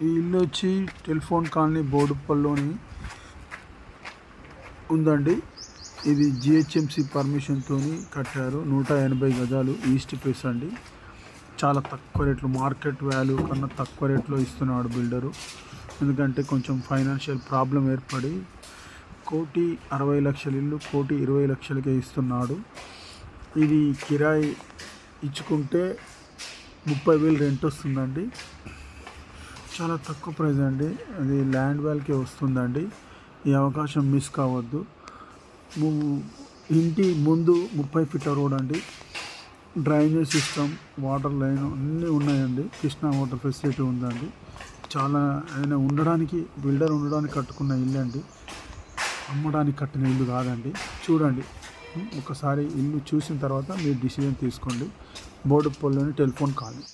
ఈ ఇల్లు వచ్చి టెలిఫోన్ కాలనీ బోడుప్పల్లోని ఉందండి. ఇది జిహెచ్ఎంసి పర్మిషన్తో కట్టారు. 180 గజాలు ఈస్ట్ ఫేస్ అండి. చాలా తక్కువ రేట్లు, మార్కెట్ వాల్యూ కన్నా తక్కువ రేట్లో ఇస్తున్నాడు బిల్డరు. ఎందుకంటే కొంచెం ఫైనాన్షియల్ ప్రాబ్లం ఏర్పడి 1,60,00,000 ఇల్లు 1,20,00,000కే ఇస్తున్నాడు. ఇది కిరాయి ఇచ్చుకుంటే 30,000 రెంట్ వస్తుందండి. చాలా తక్కువ ప్రైస్ అండి. అది ల్యాండ్ వాల్యూకే వస్తుందండి. ఈ అవకాశం మిస్ కావద్దు. ఇంటి ముందు 30 ఫీట్ల రోడ్ అండి. డ్రైనేజ్ సిస్టమ్, వాటర్ లైన్ అన్నీ ఉన్నాయండి. కృష్ణా వాటర్ ఫెసిలిటీ ఉందండి. చాలా ఆయన ఉండడానికి, బిల్డర్ ఉండడానికి కట్టుకున్న ఇల్లు అండి. అమ్మడానికి కట్టిన ఇల్లు కాదండి. చూడండి, ఒకసారి ఇల్లు చూసిన తర్వాత మీరు డిసిజన్ తీసుకోండి. బోడుప్పల్లోని టెలిఫోన్ కాలనీ.